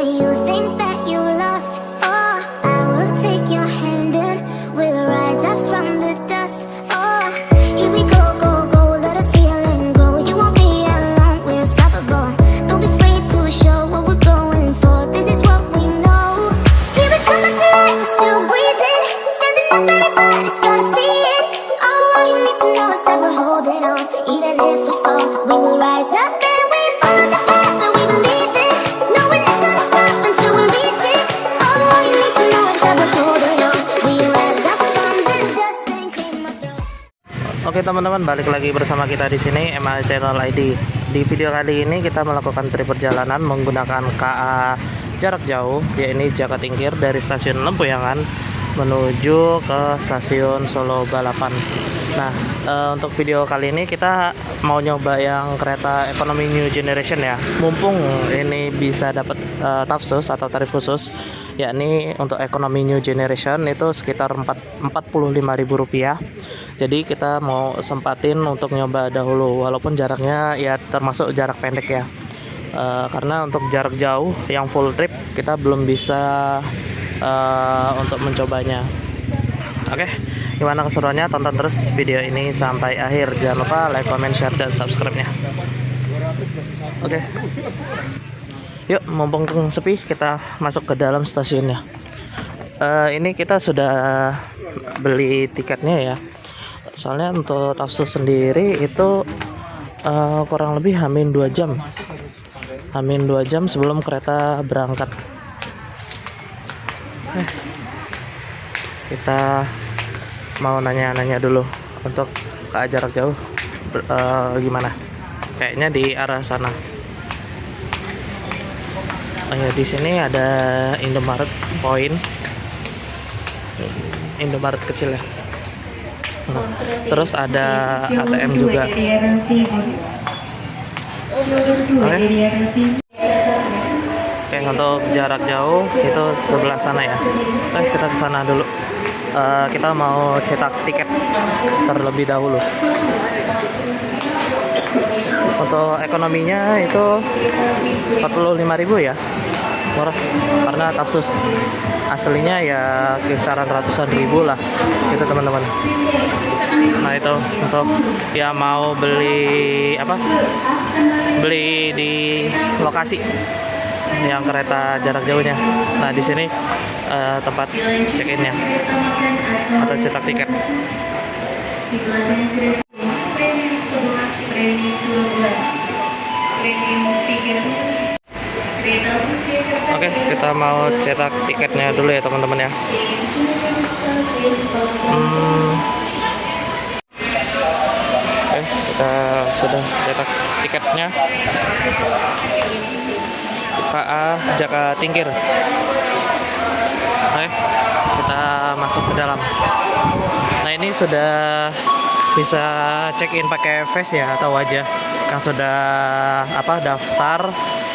when you think that you lost. Oh, I will take your hand and we'll rise up from the dust. Oh, here we go, go, go, let us heal and grow. You won't be alone, we're unstoppable. Don't be afraid to show what we're going for. This is what we know. Here we come back to life, we're still breathing. Standing up, everybody's gonna see it. Oh, all you need to know is that we're holding on. Even if we fall, we will rise up and we follow the path that we believe in. No, we're not gonna stop until we reach it. Oh, all you need to know is that we're holding on. We rise up from the dust and claim our throne. Oke teman-teman, balik lagi bersama kita di sini MA Channel ID. Di video kali ini kita melakukan trip perjalanan menggunakan KA jarak jauh, yaitu Jaka Tingkir dari stasiun Lempuyangan menuju ke stasiun Solo Balapan. Nah, untuk video kali ini kita mau nyoba yang kereta ekonomi New Generation ya. Mumpung ini bisa dapat tafsus atau tarif khusus, yakni untuk ekonomi New Generation itu sekitar Rp45.000. Jadi kita mau sempatin untuk nyoba dahulu, walaupun jaraknya ya termasuk jarak pendek ya. Karena untuk jarak jauh yang full trip kita belum bisa untuk mencobanya. Oke, gimana keseruannya? Tonton terus video ini sampai akhir. Jangan lupa like, comment, share, dan subscribe-nya. Oke, yuk, mumpung sepi kita masuk ke dalam stasiunnya. Ini kita sudah beli tiketnya ya. Soalnya untuk tafsus sendiri itu kurang lebih hamin 2 jam. Hamin 2 jam sebelum kereta berangkat. Kita mau nanya-nanya dulu untuk ke jarak jauh gimana? Kayaknya di arah sana. Oh ya, di sini ada Indomaret Point. Indomaret kecil ya. Nah, terus ada ATM juga. Oke, untuk jarak jauh itu sebelah sana ya. Kita ke sana dulu. Kita mau cetak tiket terlebih dahulu. Untuk ekonominya itu Rp45.000 ya, murah karena tafsus. Aslinya ya kisaran ratusan ribu lah, gitu teman-teman. Nah itu untuk ya mau beli apa? Beli di lokasi yang kereta jarak jauhnya. Nah di sini tempat check-innya atau cetak tiket. Oke, kita mau cetak tiketnya dulu ya teman-teman ya. Oke, kita sudah cetak tiketnya. KA Jaka Tingkir. Oke, kita masuk ke dalam. Nah ini sudah bisa check-in pakai face ya atau wajah. Yang sudah daftar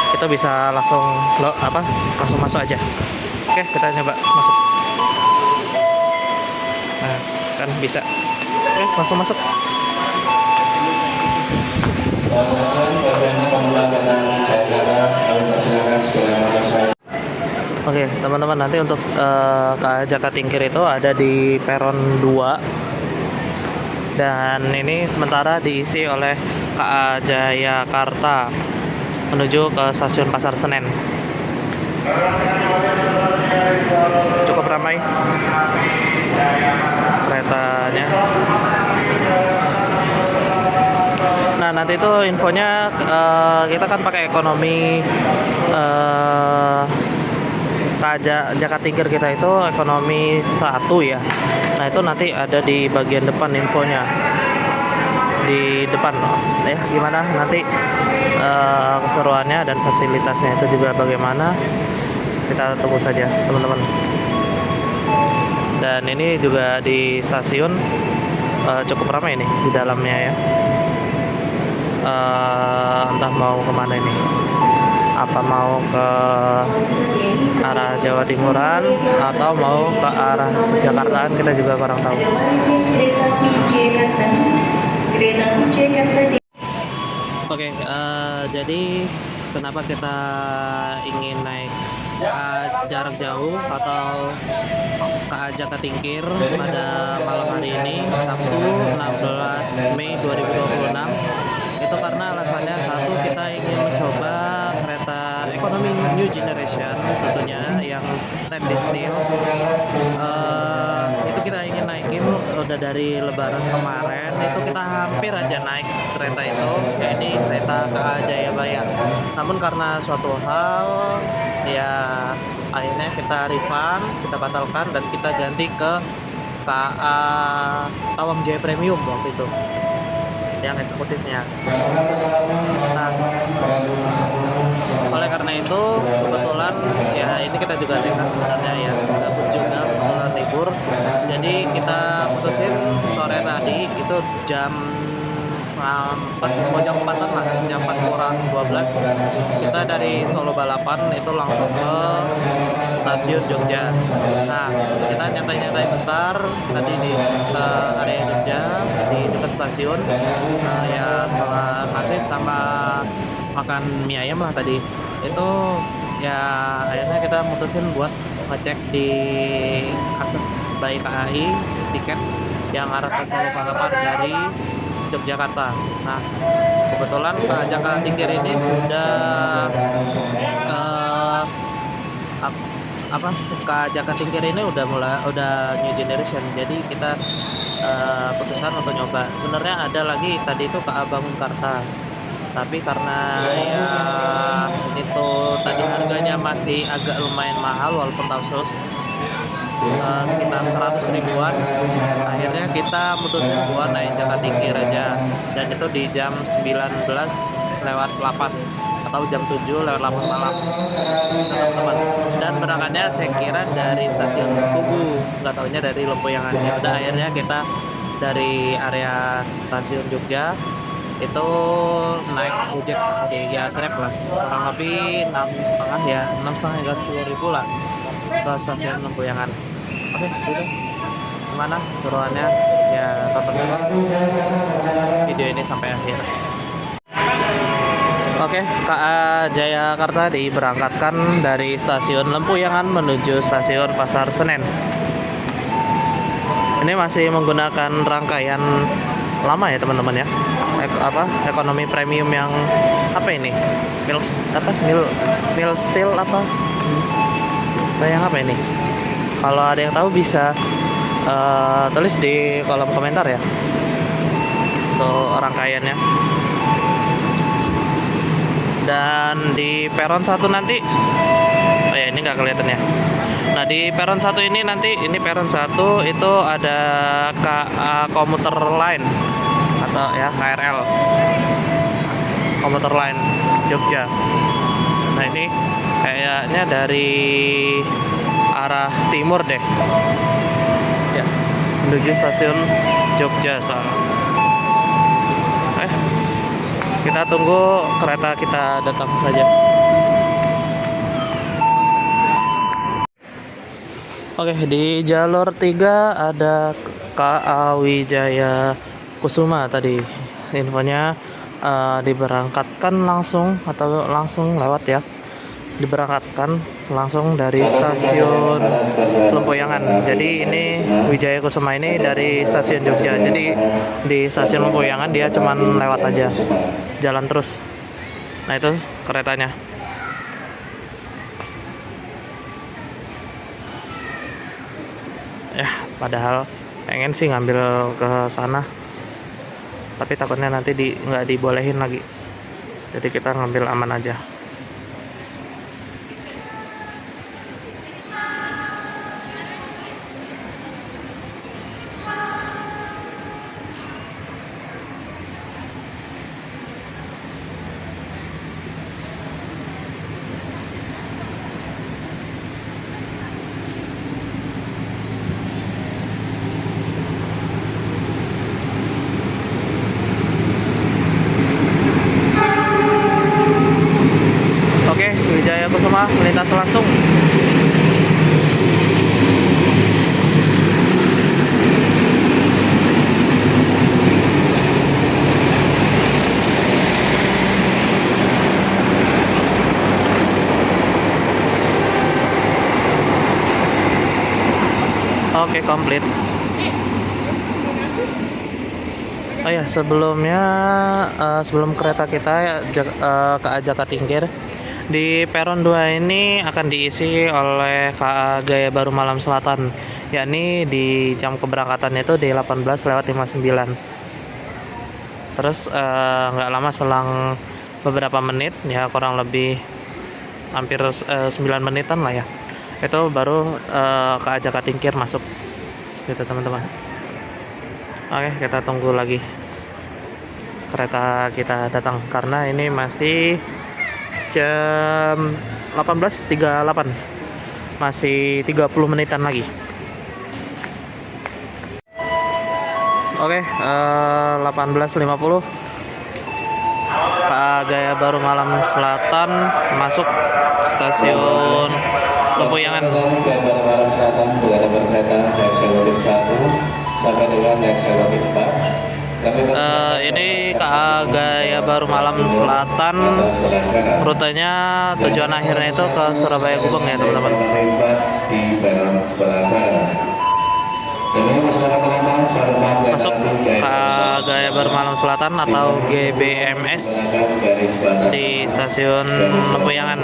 itu bisa langsung langsung masuk aja. Oke, kita coba masuk. Nah kan bisa. Oke, langsung masuk. Oke teman-teman, nanti untuk KA Jaka Tingkir itu ada di peron 2. Dan ini sementara diisi oleh KA Jayakarta menuju ke stasiun Pasar Senen. Cukup ramai keretanya. Nah nanti itu infonya kita kan pakai ekonomi Jaka Tingkir kita itu ekonomi 1 ya. Nah itu nanti ada di bagian depan infonya, di depan ya. Gimana nanti keseruannya dan fasilitasnya itu juga bagaimana, kita tunggu saja teman-teman. Dan ini juga di stasiun cukup ramai ini di dalamnya ya. Entah mau kemana ini, apa mau ke arah Jawa Timuran atau mau ke arah Jakartaan, kita juga kurang tahu. Oke, jadi kenapa kita ingin naik jarak jauh atau KA Jakatingkir pada malam hari ini, Sabtu 16 Mei 2026. Itu karena alasannya satu, kita ingin mencoba kereta ekonomi new generation tentunya yang stainless steel. Itu kita ingin naikin udah dari lebaran kemarin, itu kita hampir aja naik kereta itu, ini kereta KA Jayabaya. Namun karena suatu hal ya akhirnya kita refund, kita batalkan dan kita ganti ke KA Tawang Jaya Premium waktu itu yang eksekutifnya. Nah, oleh karena itu kebetulan ya ini kita juga nekat sebenarnya ya, gabut juga kebetulan libur, jadi kita putusin sore tadi itu jam jam 4-an lah, jam 4 kurang 12 kita dari Solo Balapan itu langsung ke stasiun Jogja. Nah, kita nyantai-nyantai bentar tadi di area Jogja di dekat stasiun, ya sholat maghrib sama makan mie ayam lah tadi. Itu ya akhirnya kita mutusin buat ngecek di akses by KAI tiket yang arah ke Solo Balapan dari Yogyakarta. Nah, kebetulan KA Jakatingkir ini sudah KA Jakatingkir ini udah new generation. Jadi kita putuskan untuk nyoba. Sebenarnya ada lagi tadi itu KA Bangunkarta. Tapi karena ya itu tadi harganya masih agak lumayan mahal walaupun tahu sekitar 100 ribuan, akhirnya kita mutusin buat naik Jakatingkir aja, dan itu di jam 19:08 atau jam 7:08 malam teman-teman. Dan berangkatnya saya kira dari stasiun Tugu, nggak taunya dari Lempuyangan. Ya udah, akhirnya kita dari area stasiun Jogja itu naik ojek ya Grab lah, kurang lebih 6,5 ya, 6,5 hingga 10 ribu lah ke stasiun Lempuyangan. Oke, gitu. Gimana seruannya? Ya, tonton terus video ini sampai akhir. Oke, KA Jayakarta diberangkatkan dari stasiun Lempuyangan menuju stasiun Pasar Senen. Ini masih menggunakan rangkaian lama ya teman-teman ya. Ekonomi premium yang apa ini? Mil steel apa? Yang apa ini? Kalau ada yang tahu bisa tulis di kolom komentar ya untuk rangkaiannya. Dan di peron 1 nanti, oh ya ini nggak kelihatan ya. Nah di peron 1 ini nanti, ini peron 1 itu ada KA Komuter Line atau ya KRL Komuter Line Jogja. Nah ini kayaknya dari arah timur deh ya, menuju stasiun Jogja soalnya. Kita tunggu kereta kita datang saja. Oke, di jalur 3 ada KA Wijaya Kusuma tadi. Infonya diberangkatkan langsung atau langsung lewat ya. Diberangkatkan langsung dari stasiun Lempuyangan. Jadi ini Wijaya Kusuma ini dari stasiun Jogja. Jadi di stasiun Lempuyangan dia cuman lewat aja, jalan terus. Nah itu keretanya. Ya padahal pengen sih ngambil ke sana, tapi takutnya nanti nggak dibolehin lagi. Jadi kita ngambil aman aja. Wijaya Kusuma melintas langsung. Oke, komplit. Oh ya, sebelumnya sebelum kereta kita ke Jakatingkir, di peron 2 ini akan diisi oleh KA Gaya Baru Malam Selatan, yakni di jam keberangkatan itu di 18:59. Terus nggak lama selang beberapa menit, ya kurang lebih hampir 9 menitan lah ya, itu baru KA Jakatingkir masuk gitu teman-teman. Oke, kita tunggu lagi kereta kita datang karena ini masih jam 18.38, masih 30 menitan lagi. Oke, 18.50 KA Gaya Baru Malam Selatan masuk stasiun Lempuyangan. Gaya Baru Malam Selatan dengan nomor kereta eksekutif 1 sampai dengan eksekutif 4. Ini KA Gaya Baru Malam Selatan, rutenya tujuan akhirnya itu ke Surabaya Gubeng ya teman-teman. Di peron sebelah kanan. Masuk KA Gaya Baru Malam Selatan atau GBMS di stasiun Lempuyangan.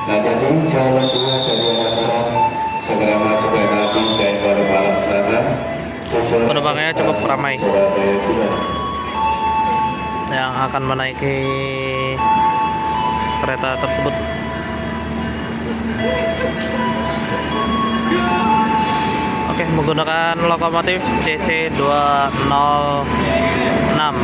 Nah, jadi jalan dua dari anak-anak segera masuk kereta api Gaya Baru Malam Selatan. Penumpangnya cukup ramai yang akan menaiki kereta tersebut. Oke, menggunakan lokomotif CC 206.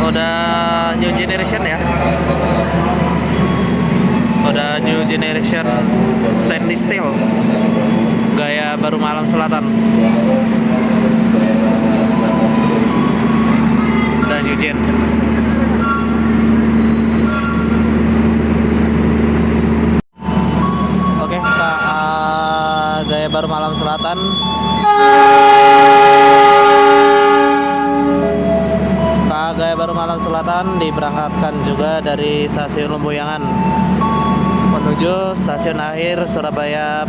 Udah new generation ya, udah new generation stainless steel Gaya Baru Malam Selatan, udah new gen. Oke, KA Gaya Baru Malam Selatan Gaya Baru Malam Selatan diberangkatkan juga dari stasiun Lempuyangan menuju stasiun akhir Surabaya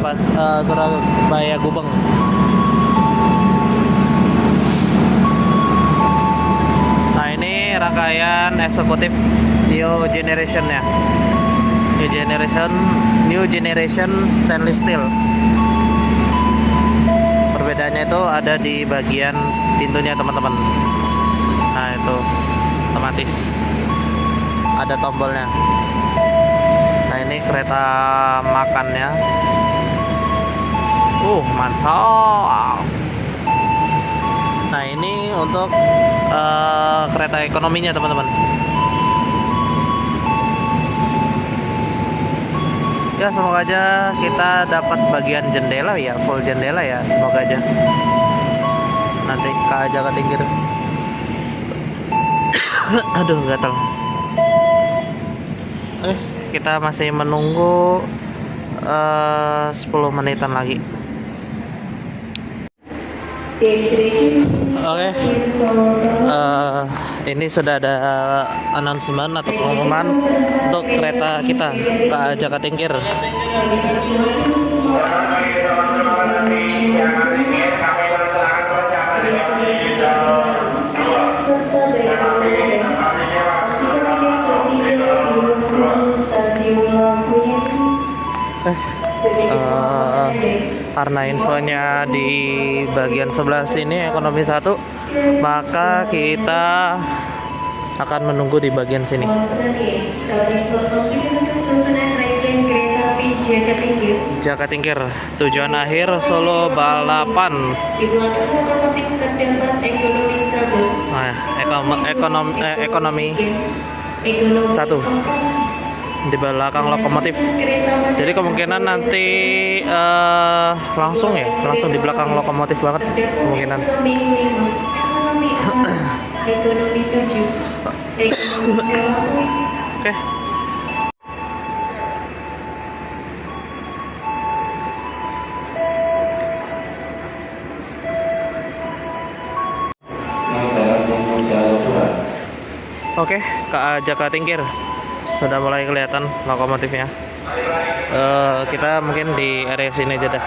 Gubeng. Nah, ini rangkaian eksekutif new generation ya, new generation stainless steel. Perbedaannya itu ada di bagian pintunya teman-teman. Nah, itu otomatis ada tombolnya. Nah, ini kereta makannya. Mantap. Nah, ini untuk kereta ekonominya teman-teman. Ya, semoga aja kita dapat bagian jendela ya, full jendela ya, semoga aja. Nanti KA Jakatingkir. Aduh, gatal. Kita masih menunggu 10 menitan lagi. Oke. Ini sudah ada announcement atau pengumuman untuk kereta kita KA Jakatingkir. Karena infonya di bagian sebelah sini ekonomi 1, maka kita akan menunggu di bagian sini. Jakatingkir, tujuan akhir Solo Balapan. Nah, ekonomi 1 di belakang lokomotif. Jadi kemungkinan nanti langsung di belakang lokomotif banget kemungkinan. Ekonomi 7. Ekonomi 8. Oke. Oke, KA Jaka Tingkir sudah mulai kelihatan lokomotifnya. Kita mungkin di area sini aja dah.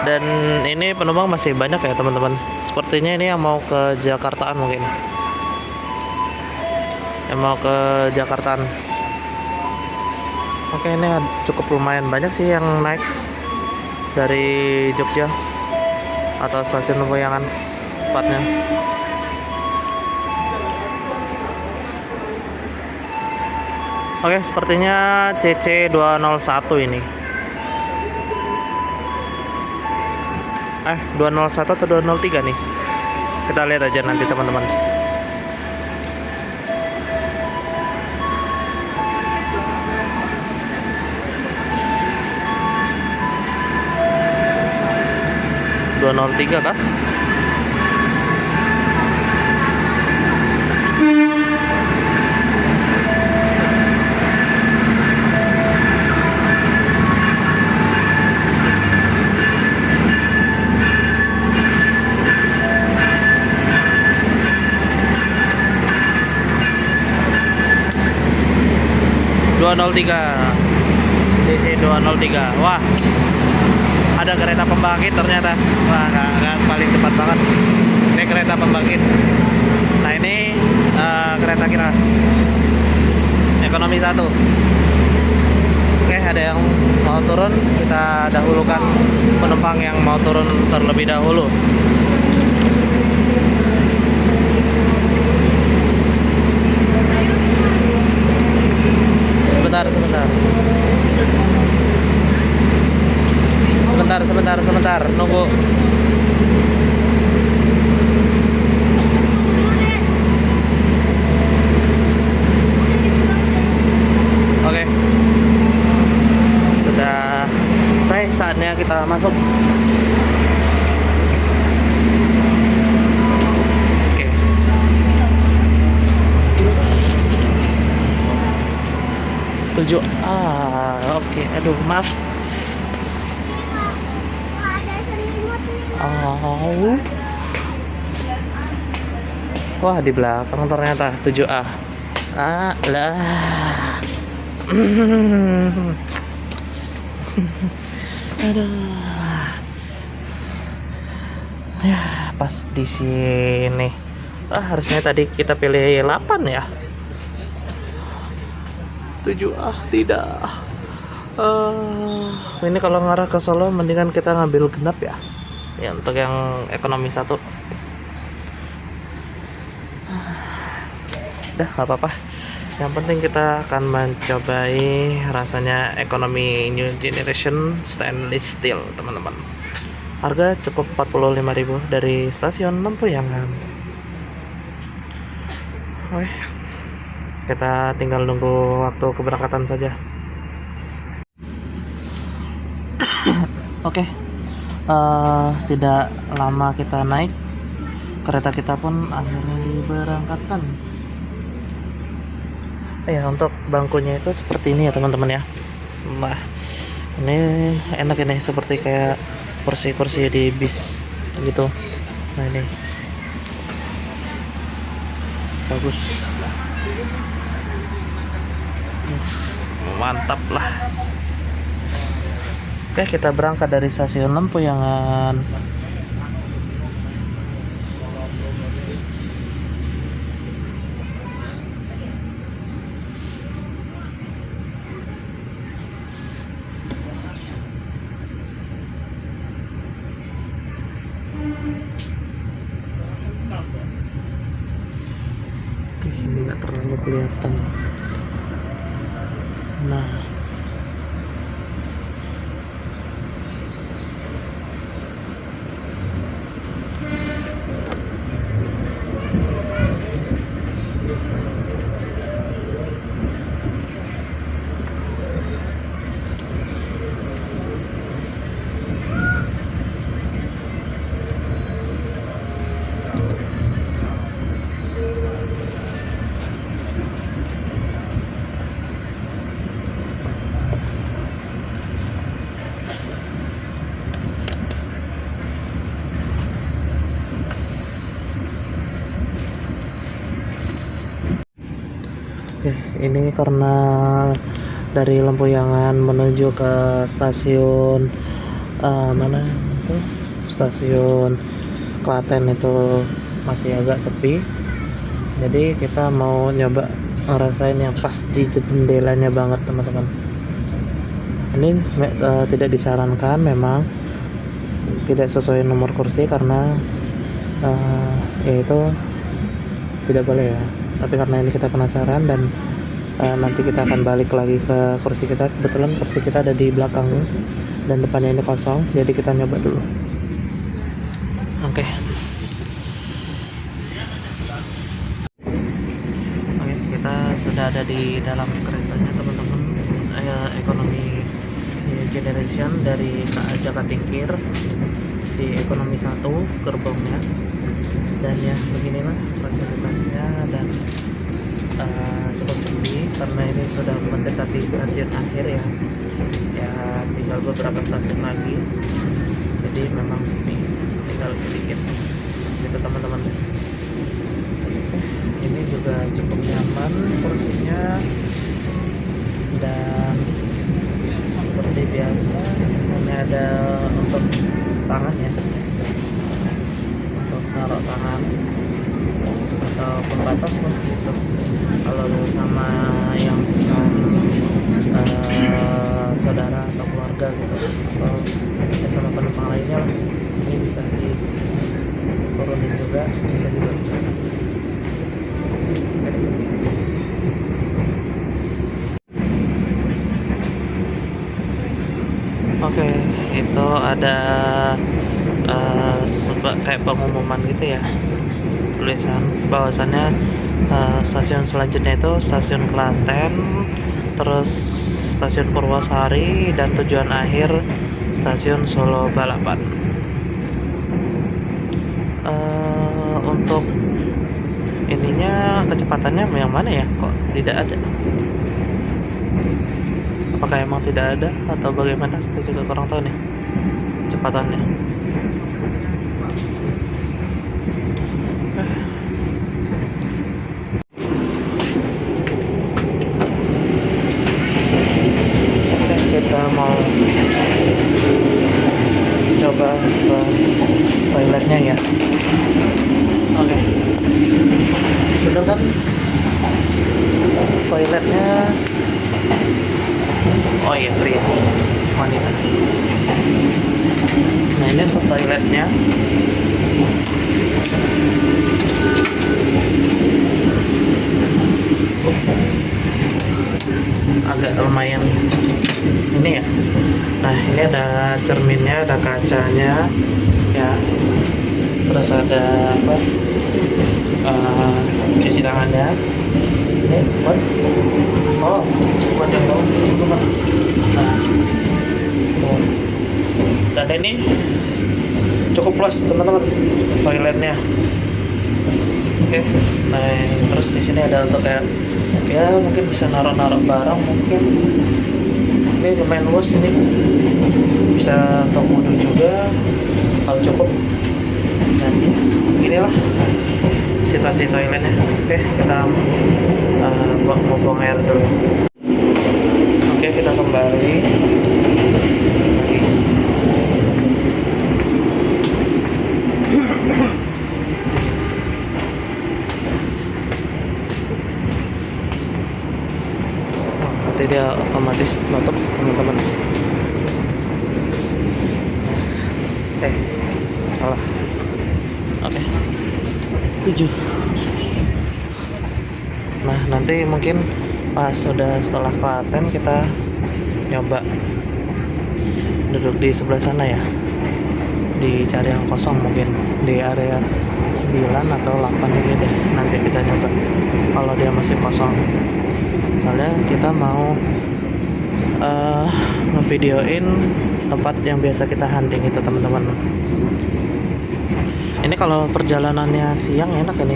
Dan ini penumpang masih banyak ya teman-teman. Sepertinya ini yang mau ke Jakartaan mungkin. Yang mau ke Jakartaan. Oke, ini cukup lumayan banyak sih yang naik dari Jogja atau stasiun Lempuyangan tepatnya. Oke, sepertinya CC 201 ini. 201 atau 203 nih. Kita lihat aja nanti teman-teman. (203) kah? DC 203. Wah, ada kereta pembangkit ternyata. Wah, nggak paling cepat banget. Ini kereta pembangkit. Nah, ini kereta kita ekonomi 1. Oke, ada yang mau turun. Kita dahulukan penumpang yang mau turun terlebih dahulu. Sebentar, nunggu. Oke, sudah selesai, saatnya kita masuk. Oke. 7A. Oke, aduh, maaf. Oh. Wah, di belakang ternyata 7A. Lah. Aduh. Ya, pas di sini. Harusnya tadi kita pilih 8 ya. 7A tidak. Ini kalau ngarah ke Solo mendingan kita ngambil genap ya. Ya, untuk yang ekonomi 1. Udah, nggak apa-apa. Yang penting kita akan mencobai rasanya ekonomi New Generation Stainless Steel, teman-teman. Harga cukup 45.000 dari stasiun Lempuyangan. Oke, kita tinggal nunggu waktu keberangkatan saja. Oke. Tidak lama kita naik, kereta kita pun akhirnya diberangkatkan. Ya, untuk bangkunya itu seperti ini ya teman-teman ya. Nah, ini enak ini, seperti kayak kursi-kursi di bis gitu. Nah, ini bagus, mantap lah. Oke, kita berangkat dari stasiun Lempuyangan. Oke, ini nggak terlalu kelihatan. Nah, Oke, ini karena dari Lempuyangan menuju ke stasiun mana itu? Stasiun Klaten itu masih agak sepi. Jadi kita mau nyoba ngerasain yang pas di jendelanya banget, teman-teman. Ini tidak disarankan, memang tidak sesuai nomor kursi karena yaitu tidak boleh ya. Tapi karena ini kita penasaran dan nanti kita akan balik lagi ke kursi kita. Kebetulan kursi kita ada di belakang dan depannya ini kosong, jadi kita nyoba dulu. Oke, kita sudah ada di dalam keretanya, teman-teman. Ekonomi generation dari KA Jakatingkir di ekonomi 1 gerbongnya. Dan ya beginilah fasilitasnya, dan cukup sepi karena ini sudah mendekati stasiun akhir ya. Tinggal beberapa stasiun lagi, jadi memang sepi, tinggal sedikit gitu, teman-teman. Ini juga cukup nyaman kursinya, dan seperti biasa ini ada untuk tangan ya, untuk naruh tangan atau pembatas lah gitu. Kalau sama yang saudara atau keluarga gitu, atau ya sama penumpang lainnya lah, ini bisa diturunin juga, bisa juga. Oke, itu ada kayak pengumuman gitu ya, tulisan bahwasannya stasiun selanjutnya itu stasiun Klaten, terus stasiun Purwosari, dan tujuan akhir stasiun Solo Balapan. Untuk ininya kecepatannya yang mana ya, kok tidak ada? Apakah emang tidak ada atau bagaimana? Saya juga kurang tahu nih kecepatannya. Kita mau coba ke toiletnya ya. Oke, bener kan toiletnya? Oh iya, pria, wanita. Nah, ini untuk toiletnya. Agak lumayan ini ya. Nah, ini ada cerminnya, ada kacanya ya, terus ada apa, cuci tangannya. Ini buat buat yang tahu itu kan. Nah, tuh. Dan ini cukup luas, teman-teman, toiletnya. Oke. Nah, terus di sini ada untuk kayak ya mungkin bisa naruh barang, mungkin ini lumayan luas, ini bisa untuk wudhu juga kalau cukup. Dan inilah situasi toiletnya. Oke, kita mau buang air dulu. Oke, kita kembali lagi. Nanti dia otomatis nutup, teman-teman. Salah. Oke, 7. Nah, nanti mungkin pas sudah setelah Klaten kita nyoba duduk di sebelah sana ya, dicari yang kosong, mungkin di area 9 atau 8 ini deh. Nanti kita nyoba kalau dia masih kosong, soalnya kita mau ngevideoin tempat yang biasa kita hunting itu, teman-teman. Ini kalau perjalanannya siang enak ini,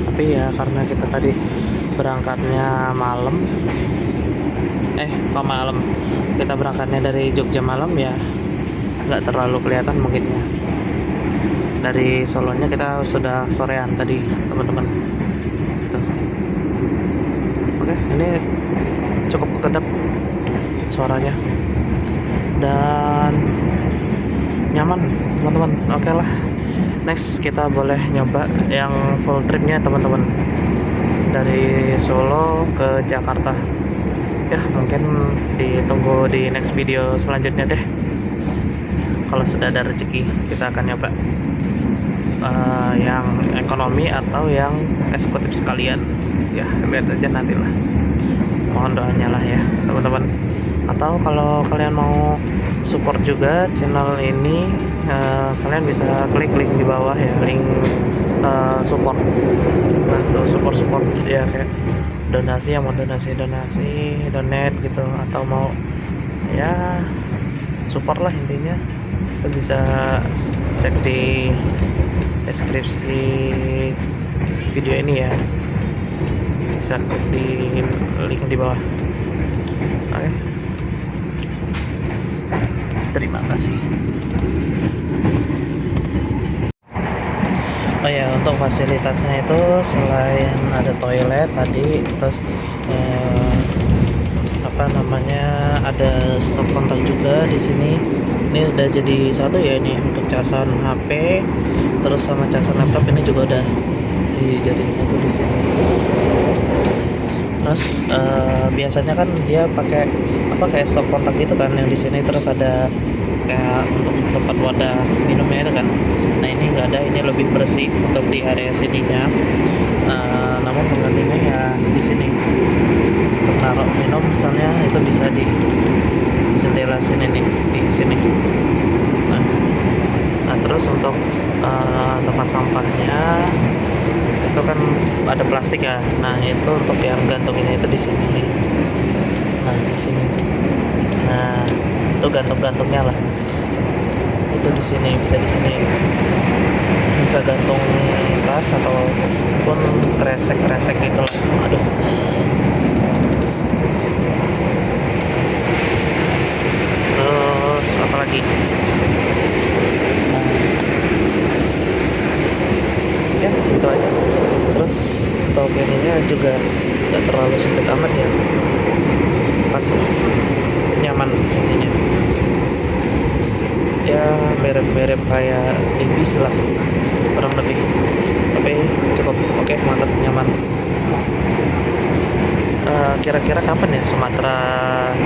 tapi ya karena kita tadi berangkatnya malam, malam, kita berangkatnya dari Jogja malam ya, nggak terlalu kelihatan mungkin ya. Dari Solonya kita sudah sorean tadi, teman-teman. Tuh. Oke, ini cukup kedap suaranya dan nyaman teman-teman. Oke lah, next kita boleh nyoba yang full tripnya teman-teman, dari Solo ke Jakarta. Ya mungkin ditunggu di next video selanjutnya deh. Kalau sudah ada rezeki kita akan nyoba yang ekonomi atau yang eksekutif sekalian. Ya lihat aja nantilah, mohon doanya lah ya teman-teman. Atau kalau kalian mau support juga channel ini, kalian bisa klik link di bawah ya, link support, bantu support ya, kayak donasi, yang mau donasi donate gitu, atau mau ya support lah intinya. Itu bisa cek di deskripsi video ini ya, bisa klik di link di bawah. Oke, terima kasih. Oh ya, untuk fasilitasnya itu selain ada toilet tadi, terus ada stop kontak juga di sini. Ini udah jadi satu ya, ini untuk casan HP terus sama casan laptop ini juga udah dijadiin satu di sini. Terus biasanya kan dia pakai kayak stop kontak gitu kan yang di sini, terus ada kayak untuk tempat wadah minumnya itu kan. Nah ini nggak ada, ini lebih bersih untuk di area sininya. Namun penggantinya ya di sini untuk naruh minum misalnya, itu bisa di jendela sini nih, di sini. Nah terus untuk tempat sampahnya itu kan ada plastik ya. Nah itu untuk yang gantunginnya itu di sini nih. Nah di sini. Nah itu gantung-gantungnya lah. Itu di sini, bisa di sini. Bisa gantung tas ataupun kresek gitu lah. Aduh. Terus apa lagi? Ya itu aja. Terus untuk ininya juga gak terlalu sempit amat ya, pas nyaman intinya ya, mirip kayak di bis lah kurang lebih, tapi cukup oke, mantap, nyaman. Kira-kira kapan ya Sumatera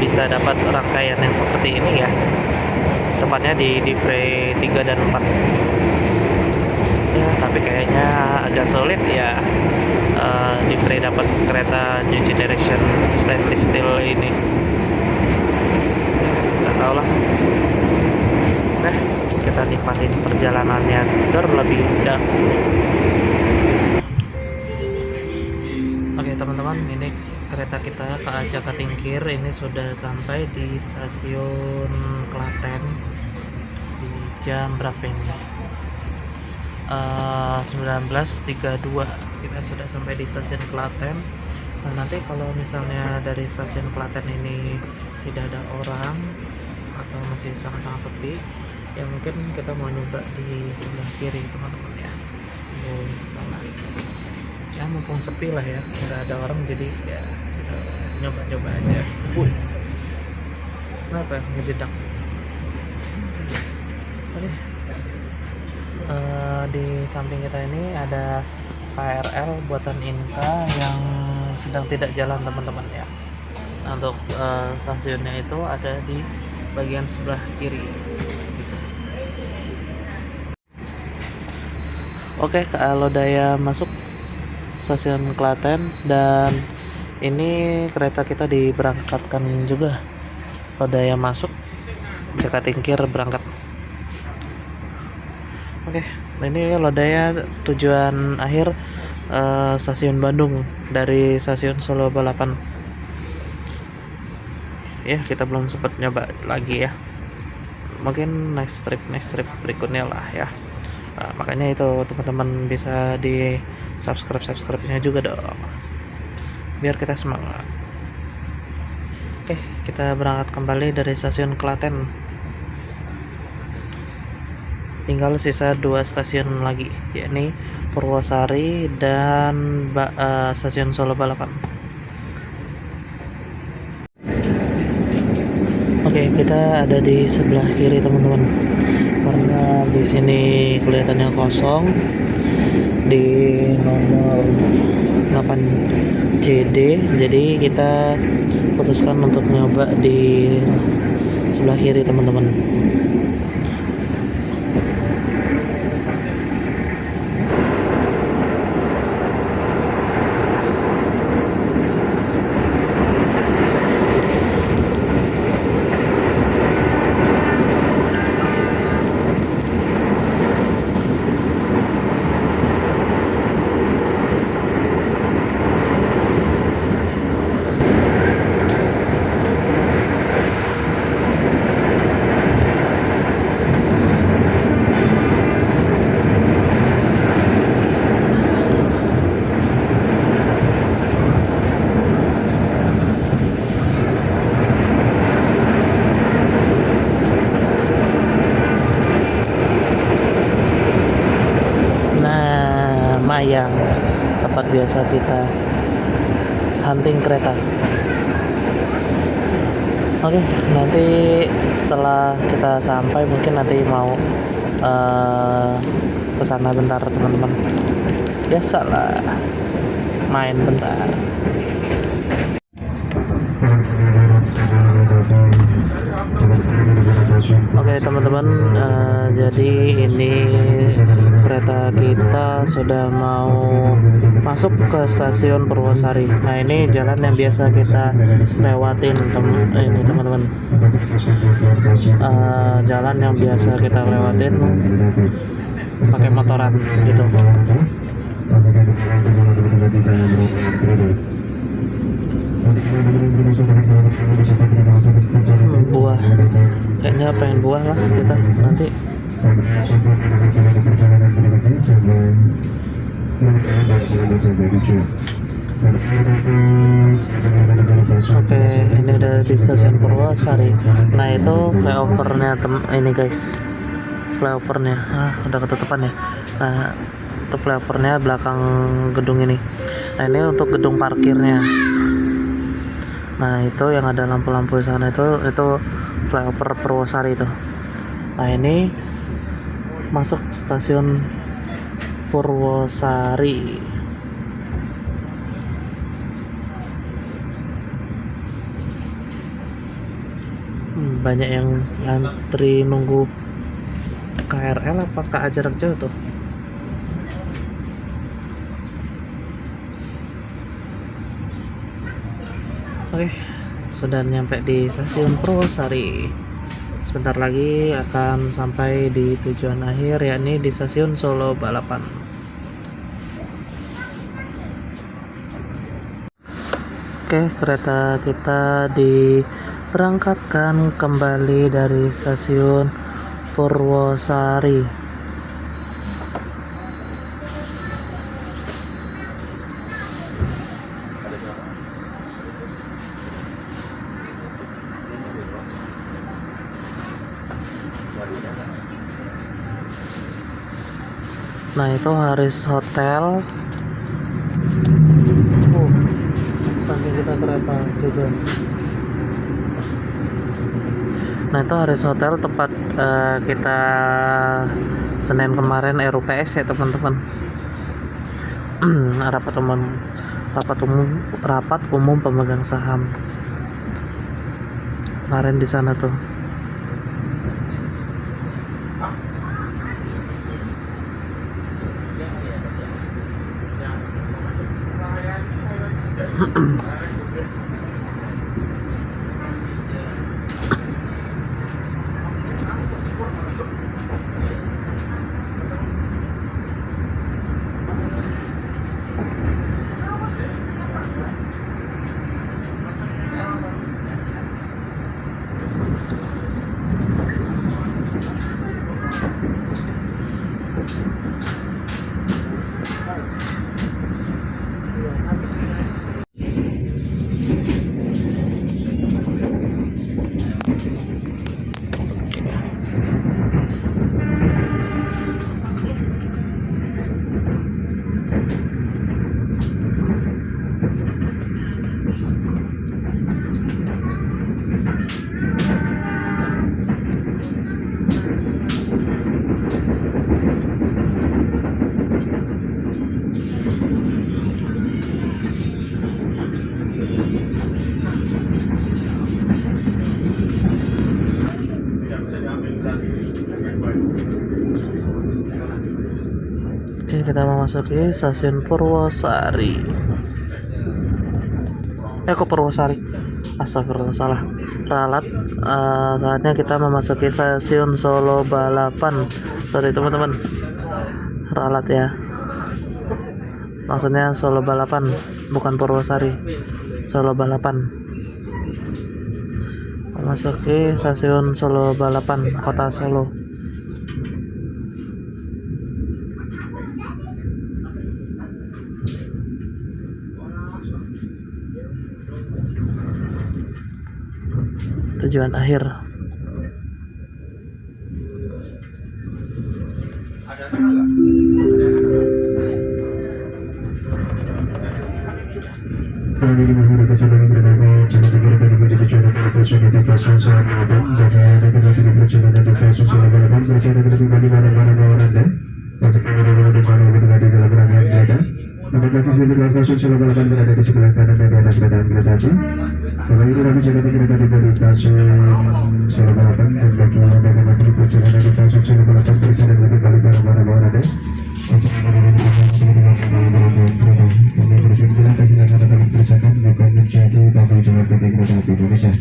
bisa dapat rangkaian yang seperti ini ya, tepatnya di Divre 3 dan 4 ya, tapi kayaknya agak sulit ya Divre dapat kereta new generation stainless steel ini, nggak tahu lah. Nah kita nikmatin perjalanannya terlebih dahulu. Oke teman-teman, ini kereta kita ke Jakatingkir ini sudah sampai di stasiun Klaten di jam berapa ini? 19.32 kita sudah sampai di stasiun Klaten. Nah nanti kalau misalnya dari stasiun Klaten ini tidak ada orang atau masih sangat-sangat sepi ya, mungkin kita mau nyoba di sebelah kiri teman-teman ya, di sana ya, mumpung sepi lah ya, nggak ada orang, jadi ya kita nyoba aja. Kenapa ngejedak? Oke. Di samping kita ini ada KRL buatan Inka yang sedang tidak jalan teman-teman ya. Nah, untuk stasiunnya itu ada di bagian sebelah kiri gitu. Oke, Lodaya masuk stasiun Klaten, dan ini kereta kita diberangkatkan juga. Lodaya masuk, Jakatingkir berangkat. Oke, ini Lodaya tujuan akhir stasiun Bandung dari stasiun Solo Balapan. Ya kita belum sempat nyoba lagi ya, mungkin next trip berikutnya lah ya. Makanya itu teman-teman bisa di subscribe-nya juga dong, biar kita semangat. Oke, kita berangkat kembali dari stasiun Klaten. Tinggal sisa 2 stasiun lagi, yakni Purwosari dan stasiun Solo Balapan. kita ada di sebelah kiri teman-teman, karena di sini kelihatannya kosong di nomor 8 CD, jadi kita putuskan untuk nyoba di sebelah kiri teman-teman. Yang tempat biasa kita hunting kereta. Oke, nanti setelah kita sampai mungkin nanti mau kesana bentar teman-teman. Biasalah main bentar. Oke teman-teman, jadi ini kereta kita sudah mau masuk ke stasiun Purwosari. Nah ini jalan yang biasa kita lewatin ini teman-teman, jalan yang biasa kita lewatin pakai motoran gitu. Buah, kayaknya pengen buah lah kita nanti. Oke, ini udah di stasiun Purwosari. Nah itu flyovernya ini guys, flyovernya udah ketutupan ya. Nah itu flyovernya belakang gedung ini. Nah ini untuk gedung parkirnya. Nah itu yang ada lampu-lampu di sana itu flyover Purwosari itu. Nah ini masuk stasiun Purwosari. Banyak yang antri nunggu KRL apa KA jarak jauh tuh. Oke, sudah nyampe di stasiun Purwosari. Sebentar lagi akan sampai di tujuan akhir, yakni di stasiun Solo Balapan. Oke, kereta kita diberangkatkan kembali dari stasiun Purwosari. Nah itu Haris Hotel. Samping kita kereta juga. Nah itu Haris Hotel, tempat kita Senin kemarin RUPS ya teman-teman. rapat umum pemegang saham kemarin di sana tuh. kita memasuki stasiun Purwosari. Kok Purwosari? Astagfirullah, salah. Ralat. Saatnya kita memasuki stasiun Solo Balapan. Sorry teman-teman, ralat ya. Maksudnya Solo Balapan, bukan Purwosari. Solo Balapan. Memasuki stasiun Solo Balapan, Kota Solo. Tujuan akhir. Stasiun Solo Balapan berada di sebelah kanan dan ada kedatangan kereta api. Selain itu kami jaga kereta tiba di stasiun Solo Balapan dan bagi anda yang menikmati perjalanan di stasiun Solo Balapan bersiap dan kembali barang-barang bawaan anda. Kami bersyukur kehilangan atau kerusakan bukan menjadi tanggung jawab PT Kereta Api Indonesia.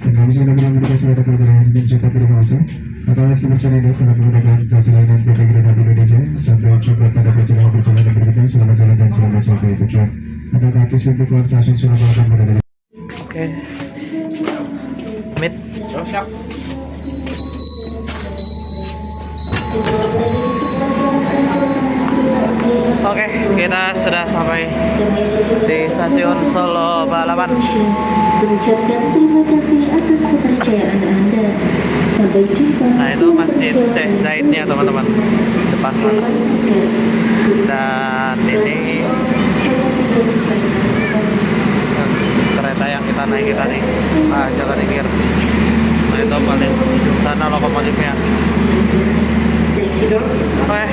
Dan kami sudah menyampaikan ada perjalanan dan cepat terima kasih atas kebersihan ini telah menggunakan jasa layanan PT Kereta Api Indonesia. Sampai jumpa pada perjalanan berikutnya. Selamat jalan dan selamat sampai tujuan. Ada gratis untuk keluar stasiun Solo Balapan berada di. Oke. Mit. Siap. Oke, kita sudah sampai di stasiun Solo Balapan. Mengucapkan terima kasih atas kepercayaan Anda. Sampai jumpa. Nah, itu Masjid Syekh Zaidnya teman-teman, depan sana. Dan ini kereta yang kita naiki tadi, Jakarta Tingkir. Nah, itu paling ujung sana lokomotifnya. Oke,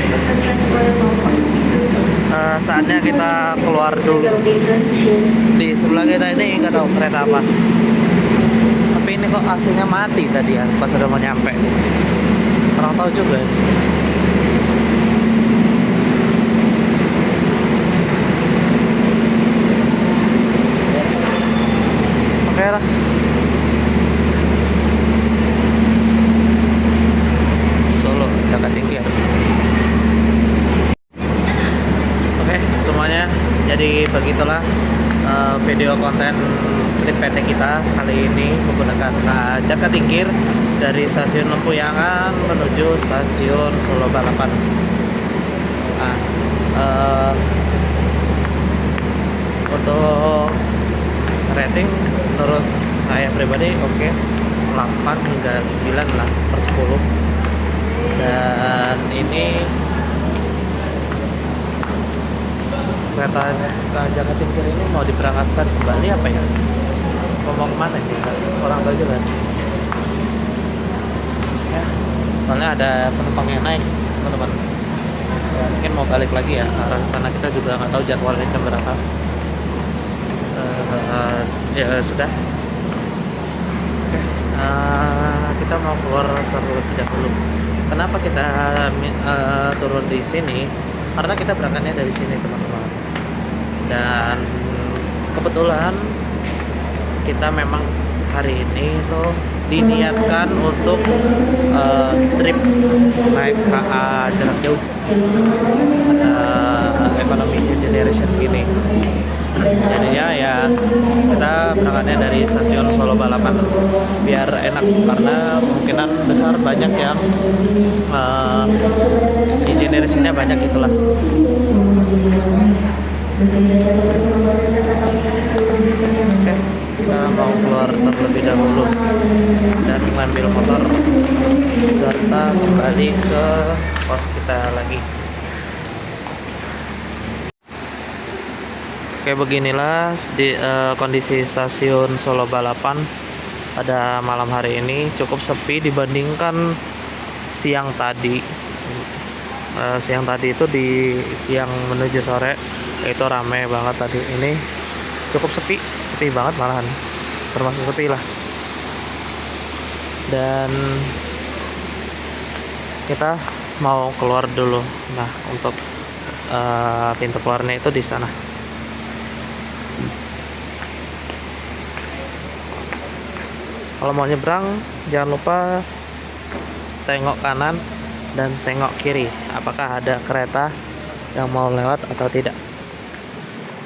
saatnya kita keluar dulu. Di sebelah kita ini nggak tahu kereta apa, tapi ini kok AC-nya mati tadi ya pas udah mau nyampe. Kurang tahu juga. Oke lah. Solo Jakarta Tingkir. Oke, semuanya. Jadi begitulah video konten trip pendek kita kali ini menggunakan Jakarta Tingkir dari stasiun Lempuyangan menuju stasiun Solo Balapan. Nah, untuk rating menurut saya pribadi oke, 8 hingga 9 lah per 10. Dan ini kereta Jakarta Tingkir ini mau diberangkatkan kembali apa ya? Ngomong kemana sih? Orang tahu juga. Ya, soalnya ada penumpang yang naik, teman-teman. Mungkin mau balik lagi ya arah sana, kita juga nggak tahu jadwalnya jam berapa. Ya sudah. Oke, kita mau keluar terlebih dahulu. Kenapa kita turun di sini? Karena kita berangkatnya dari sini, teman-teman. Dan kebetulan kita memang hari ini tuh diniatkan untuk trip naik KA jarak jauh ekonomi new generation ini. Jadinya ya kita berangkatnya dari stasiun Solo Balapan biar enak, karena kemungkinan besar banyak yang new generationnya banyak itulah. Oke, kita mau keluar terlebih dahulu dan mengambil motor serta kembali ke pos kita lagi. Oke, beginilah di kondisi stasiun Solo Balapan pada malam hari ini. Cukup sepi dibandingkan siang tadi. Siang tadi itu di siang menuju sore itu ramai banget tadi. Ini cukup sepi banget malahan, termasuk sepi lah. Dan kita mau keluar dulu. Nah, untuk pintu keluarnya itu di sana. Kalau mau nyebrang jangan lupa tengok kanan dan tengok kiri apakah ada kereta yang mau lewat atau tidak.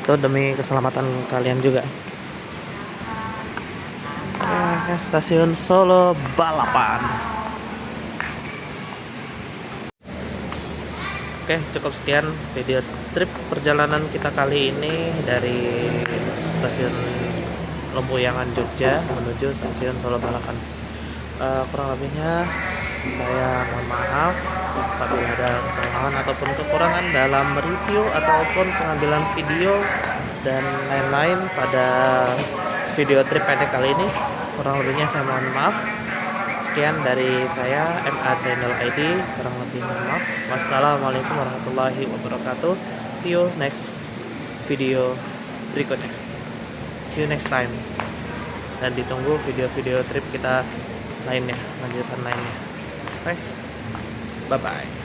Itu demi keselamatan kalian juga. Stasiun Solo Balapan. Oke, cukup sekian video trip perjalanan kita kali ini dari stasiun Lempuyangan Jogja menuju stasiun Solo Balapan. Kurang lebihnya saya mohon maaf apabila ada kesalahan ataupun kekurangan dalam review ataupun pengambilan video dan lain-lain pada video trip pendek kali ini. Kurang lebihnya saya mohon maaf. Sekian dari saya MA Channel ID. Kurang lebih mohon maaf. Wassalamualaikum warahmatullahi wabarakatuh. See you next video berikutnya. See you next time. Dan ditunggu video-video trip kita lainnya, lanjutan lainnya. Oke, bye bye.